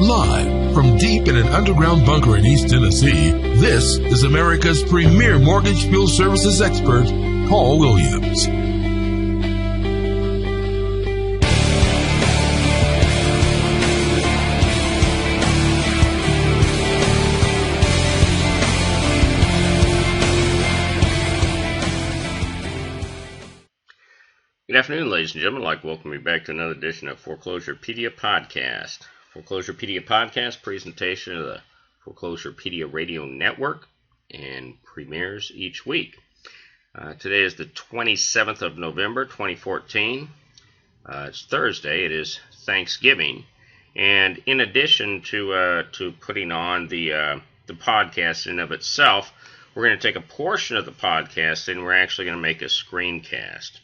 Live from deep in an underground bunker in East Tennessee, this is America's premier mortgage fuel services expert, Paul Williams. Good afternoon, ladies and gentlemen. I'd like to welcome you back to another edition of Foreclosurepedia Podcast. Foreclosurepedia Podcast, presentation of the Foreclosurepedia Radio Network, and premieres each week. Today is the 27th of November, 2014. It's Thursday. It is Thanksgiving. And in addition to putting on the podcast in and of itself, we're going to take a portion of the podcast and we're actually going to make a screencast.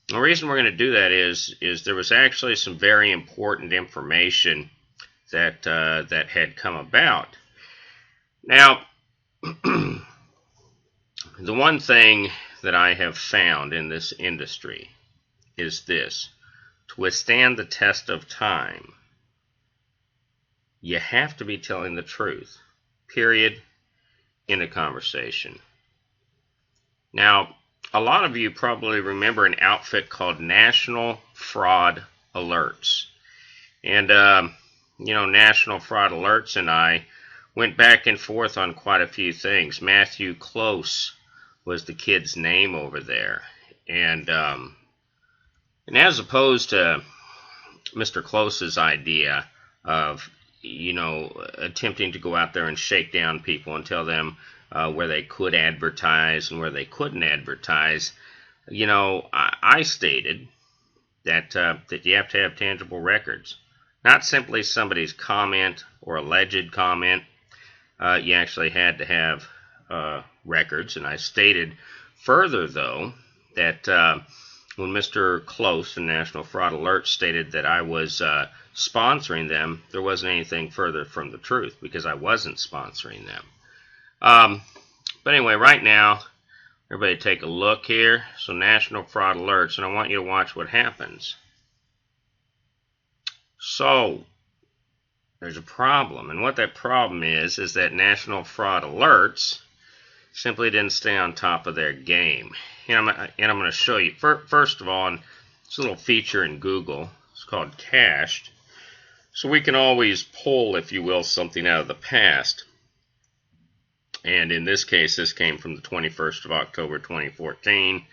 The reason we're going to do that is there was actually some very important information that had come about. Now, the one thing that I have found in this industry is this: to withstand the test of time, you have to be telling the truth, period, in a conversation. Now, a lot of you probably remember an outfit called National Fraud Alerts. And, National Fraud Alerts and I went back and forth on quite a few things. Matthew Close was the kid's name over there. And as opposed to Mr. Close's idea of, attempting to go out there and shake down people and tell them where they could advertise and where they couldn't advertise, I stated that you have to have tangible records. Not simply somebody's comment or alleged comment. You actually had to have records. And I stated further, though, that when Mr. Close and National Fraud Alert stated that I was sponsoring them, there wasn't anything further from the truth, because I wasn't sponsoring them. But anyway, right now, everybody take a look here. So National Fraud Alerts, and I want you to watch what happens. So, there's a problem, and what that problem is that National Fraud Alerts simply didn't stay on top of their game. And I'm going to show you, first of all, it's a little feature in Google. It's called Cached. So we can always pull, if you will, something out of the past. And in this case, this came from the 21st of October, 2014.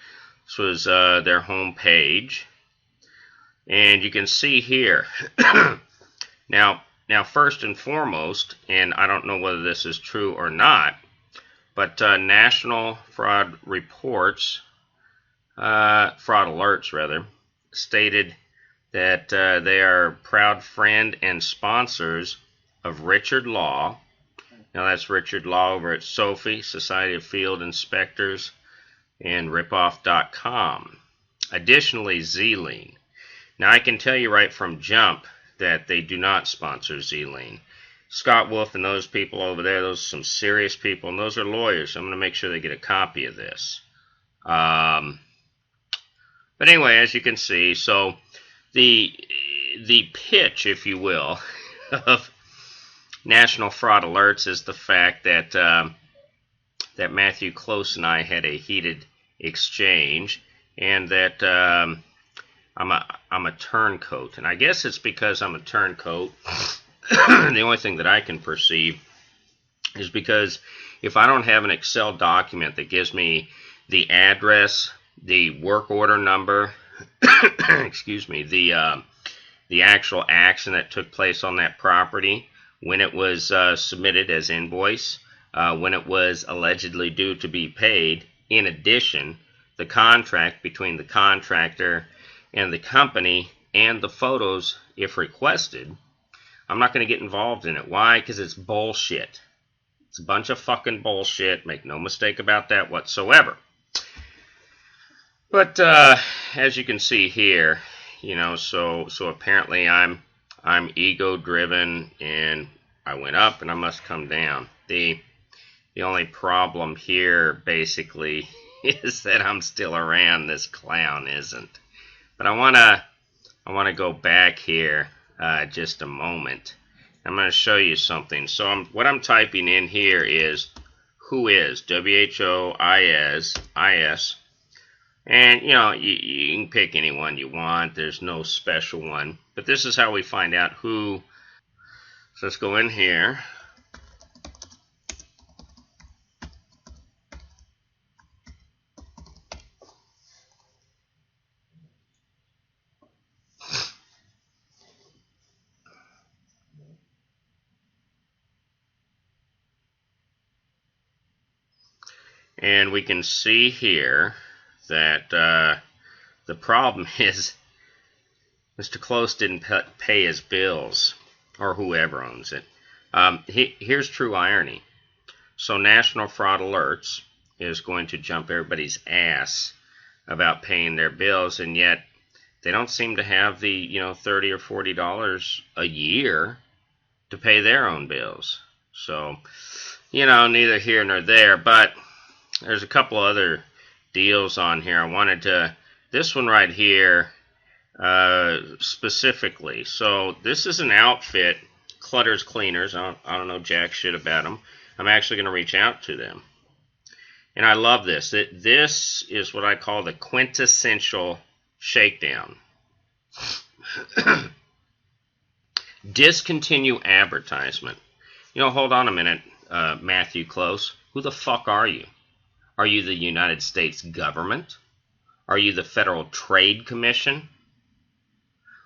This was their home page. And you can see here. Now, first and foremost, and I don't know whether this is true or not, but National Fraud Reports, Fraud Alerts rather, stated that they are proud friend and sponsors of Richard Law. Now that's Richard Law over at Sophie, Society of Field Inspectors, and ripoff.com. Additionally, Z-Lean. Now I can tell you right from jump that they do not sponsor Z-Lean. Scott Wolf and those people over there, those are some serious people, and those are lawyers. So I'm going to make sure they get a copy of this. But anyway, as you can see, so the pitch, if you will, of National Fraud Alerts is the fact that that Matthew Close and I had a heated exchange, and that I'm a turncoat. And I guess it's because I'm a turncoat. The only thing that I can perceive is because if I don't have an Excel document that gives me the address, the work order number, excuse me, the actual action that took place on that property, when it was submitted as invoice, when it was allegedly due to be paid, in addition, the contract between the contractor and the company and the photos, if requested, I'm not going to get involved in it. Why? Because it's bullshit. It's a bunch of fucking bullshit. Make no mistake about that whatsoever. But as you can see here, so apparently I'm ego-driven, and I went up and I must come down. The only problem here, basically, is that I'm still around. This clown isn't. But I wanna go back here just a moment I'm going to show you something. So what I'm typing in here is whois, WHOIS, and you can pick any one you want. There's no special one, but this is how we find out who. So let's go in here. And we can see here that the problem is Mr. Close didn't pay his bills, or whoever owns it. Here's true irony. So National Fraud Alerts is going to jump everybody's ass about paying their bills, and yet they don't seem to have the $30 or $40 a year to pay their own bills. So neither here nor there, but there's a couple other deals on here. I wanted to, this one right here specifically. So this is an outfit, Clutter's Cleaners. I don't know jack shit about them. I'm actually going to reach out to them. And I love this. This is what I call the quintessential shakedown. Discontinue advertisement. Hold on a minute, Matthew Close. Who the fuck are you? Are you the United States government? Are you the Federal Trade Commission?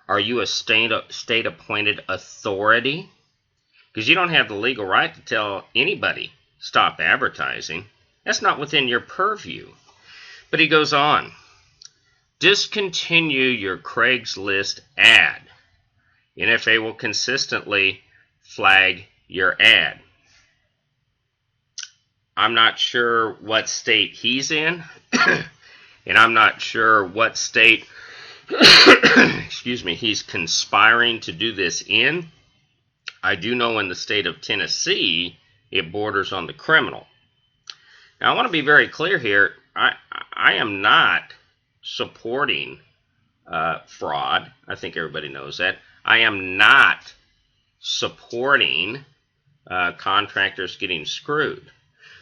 Are you a state-appointed authority? Because you don't have the legal right to tell anybody, stop advertising. That's not within your purview. But he goes on. Discontinue your Craigslist ad. NFA will consistently flag your ad. I'm not sure what state he's in, and I'm not sure what state excuse me, he's conspiring to do this in. I do know in the state of Tennessee, it borders on the criminal. Now, I want to be very clear here. I am not supporting fraud. I think everybody knows that. I am not supporting contractors getting screwed.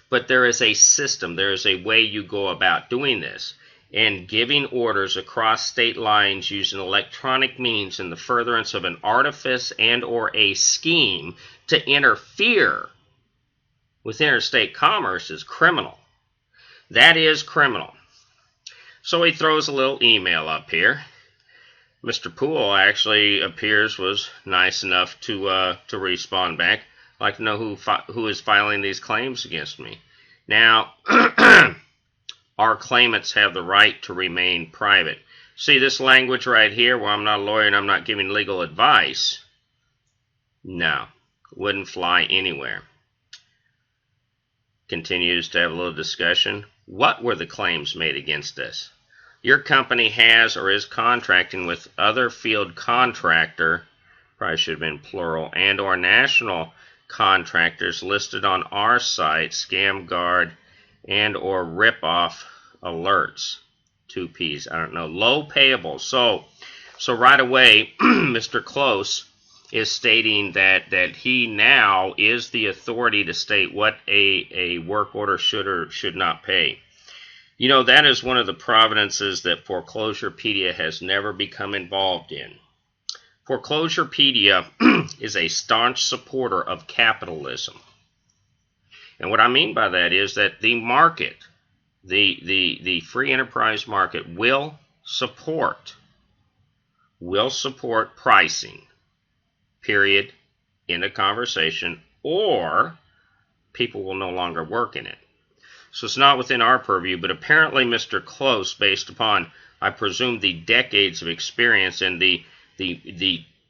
But there is a system, there is a way you go about doing this. And giving orders across state lines using electronic means in the furtherance of an artifice and or a scheme to interfere with interstate commerce is criminal. That is criminal. So he throws a little email up here. Mr. Poole actually appears was nice enough to respond back. I'd like to know who is filing these claims against me. Now, our claimants have the right to remain private. See this language right here where I'm not a lawyer and I'm not giving legal advice? No, wouldn't fly anywhere. Continues to have a little discussion. What were the claims made against us? Your company has or is contracting with other field contractor, probably should have been plural, and or national contractors listed on our site, Scam Guard, and or rip-off alerts. 2 P's, I don't know. Low payable. So right away, Mr. Close is stating that he now is the authority to state what a work order should or should not pay. That is one of the providences that Foreclosurepedia has never become involved in. Foreclosurepedia is a staunch supporter of capitalism. And what I mean by that is that the market, the free enterprise market will support pricing, period, end of conversation, or people will no longer work in it. So it's not within our purview, but apparently Mr. Close, based upon, I presume, the decades of experience and the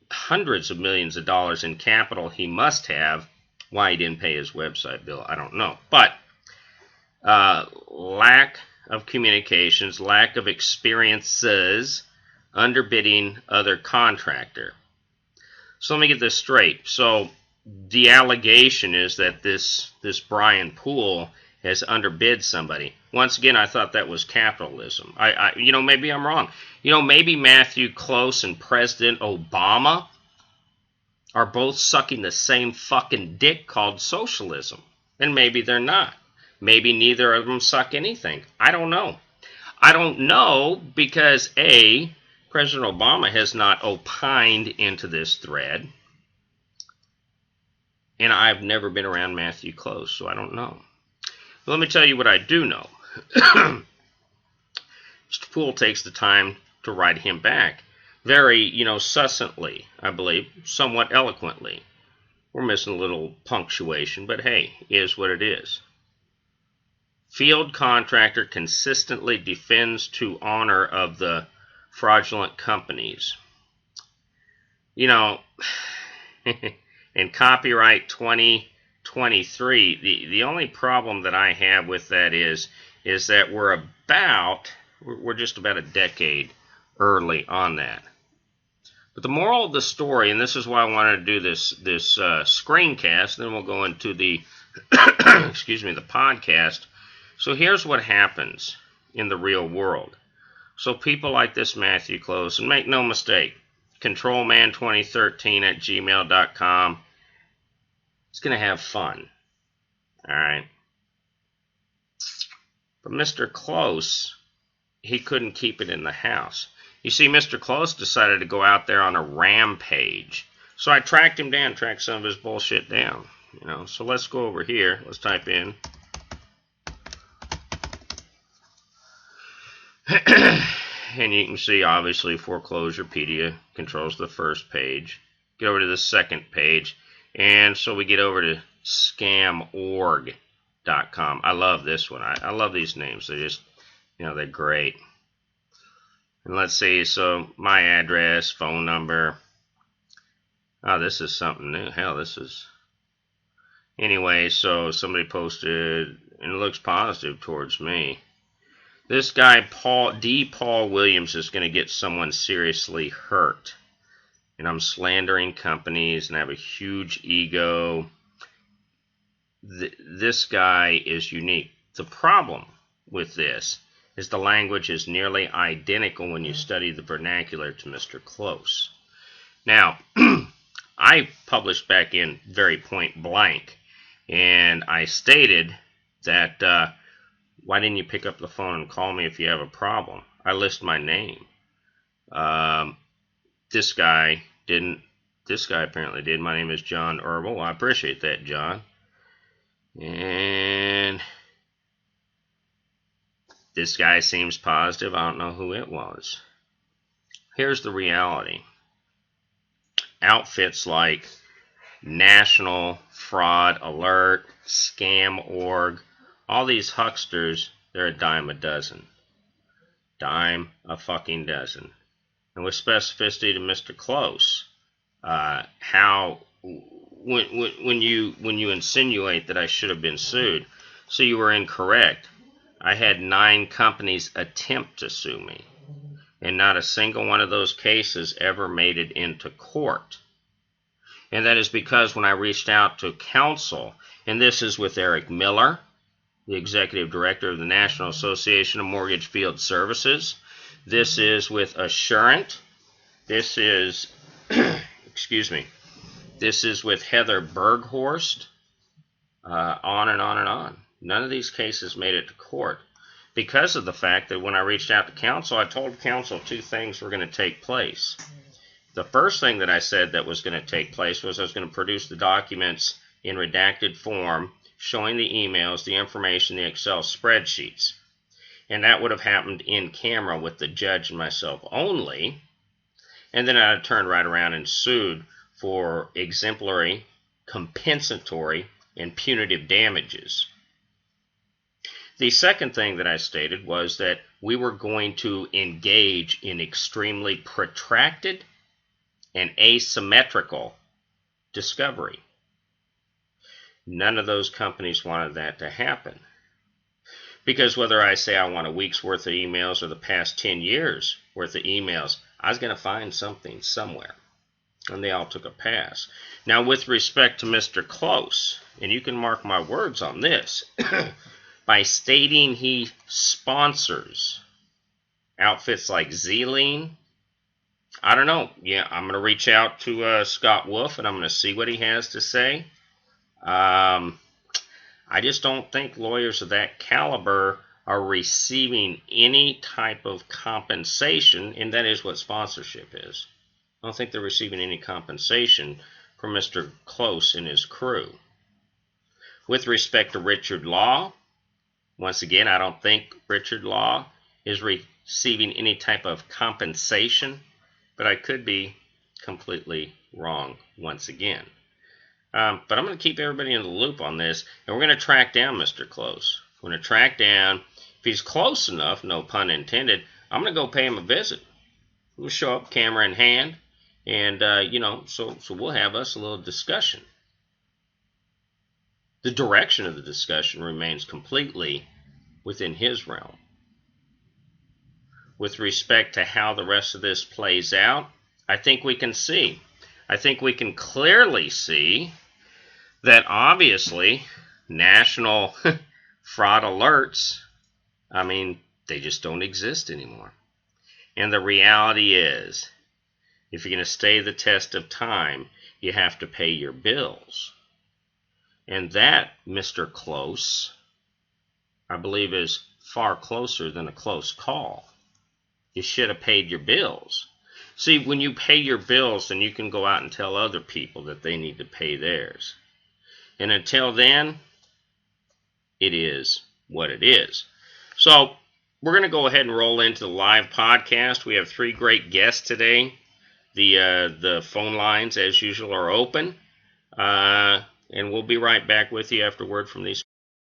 hundreds of millions of dollars in capital he must have, why he didn't pay his website bill, I don't know. But lack of communications, lack of experiences, underbidding other contractor. So let me get this straight. So the allegation is that this Brian Poole has underbid somebody. Once again, I thought that was capitalism. Maybe I'm wrong. Maybe Matthew Close and President Obama are both sucking the same fucking dick called socialism. And maybe they're not. Maybe neither of them suck anything. I don't know. I don't know because A, President Obama has not opined into this thread. And I've never been around Matthew Close, so I don't know. But let me tell you what I do know. Mr. Poole takes the time to write him back. Very, succinctly, I believe, somewhat eloquently. We're missing a little punctuation, but hey, is what it is. Field contractor consistently defends to honor of the fraudulent companies. In copyright 2023, the only problem that I have with that is that we're just about a decade early on that. But the moral of the story, and this is why I wanted to do this screencast, then we'll go into the the podcast. So here's what happens in the real world. So people like this Matthew Close, and make no mistake, controlman2013@gmail.com, it's going to have fun. All right. But Mr. Close, he couldn't keep it in the house. You see, Mr. Close decided to go out there on a rampage. So I tracked him down, tracked some of his bullshit down. So let's go over here. Let's type in. And you can see, obviously, Foreclosurepedia controls the first page. Get over to the second page. And so we get over to scamorg.com. I love this one. I love these names. They're just, they're great. And let's see, so my address, phone number. Oh, this is something new. Hell, this is... Anyway, so somebody posted, and it looks positive towards me. This guy, Paul Williams, is going to get someone seriously hurt. And I'm slandering companies, and I have a huge ego. This guy is unique. The problem with this is the language is nearly identical when you study the vernacular to Mr. Close. Now, I published back in very point blank, and I stated that, why didn't you pick up the phone and call me if you have a problem? I list my name. This guy didn't. This guy apparently did. My name is John Herbal. I appreciate that, John. And this guy seems positive. I don't know who it was. Here's the reality. Outfits like National Fraud Alert, Scam.org, all these hucksters, they're a dime a dozen. Dime a fucking dozen. And with specificity to Mr. Close, when you insinuate that I should have been sued, so you were incorrect. I had 9 companies attempt to sue me, and not a single one of those cases ever made it into court. And that is because when I reached out to counsel, and this is with Eric Miller, the executive director of the National Association of Mortgage Field Services. This is with Assurant. This is, this is with Heather Berghorst. On and on and on. None of these cases made it to court because of the fact that when I reached out to counsel, I told counsel 2 things were going to take place. The first thing that I said that was going to take place was I was going to produce the documents in redacted form showing the emails, the information, the Excel spreadsheets. And that would have happened in camera with the judge and myself only. And then I turned right around and sued for exemplary, compensatory, and punitive damages. The second thing that I stated was that we were going to engage in extremely protracted and asymmetrical discovery. None of those companies wanted that to happen. Because whether I say I want a week's worth of emails or the past 10 years worth of emails, I was going to find something somewhere. And they all took a pass. Now, with respect to Mr. Close, and you can mark my words on this, by stating he sponsors outfits like Zealine, I don't know. Yeah, I'm going to reach out to Scott Wolf, and I'm going to see what he has to say. I just don't think lawyers of that caliber are receiving any type of compensation, and that is what sponsorship is. I don't think they're receiving any compensation from Mr. Close and his crew. With respect to Richard Law, once again, I don't think Richard Law is receiving any type of compensation, but I could be completely wrong once again. But I'm going to keep everybody in the loop on this, and we're going to track down Mr. Close. We're going to track down, if he's close enough, no pun intended, I'm going to go pay him a visit. We'll show up camera in hand, and, so we'll have us a little discussion. The direction of the discussion remains completely within his realm. With respect to how the rest of this plays out, I think we can see. I think we can clearly see that obviously national fraud alerts, they just don't exist anymore. And the reality is, if you're going to stay the test of time, you have to pay your bills. And that, Mr. Close, I believe is far closer than a close call. You should have paid your bills. See, when you pay your bills, then you can go out and tell other people that they need to pay theirs. And until then, it is what it is. So, we're going to go ahead and roll into the live podcast. We have 3 great guests today. The phone lines, as usual, are open. And we'll be right back with you after word from these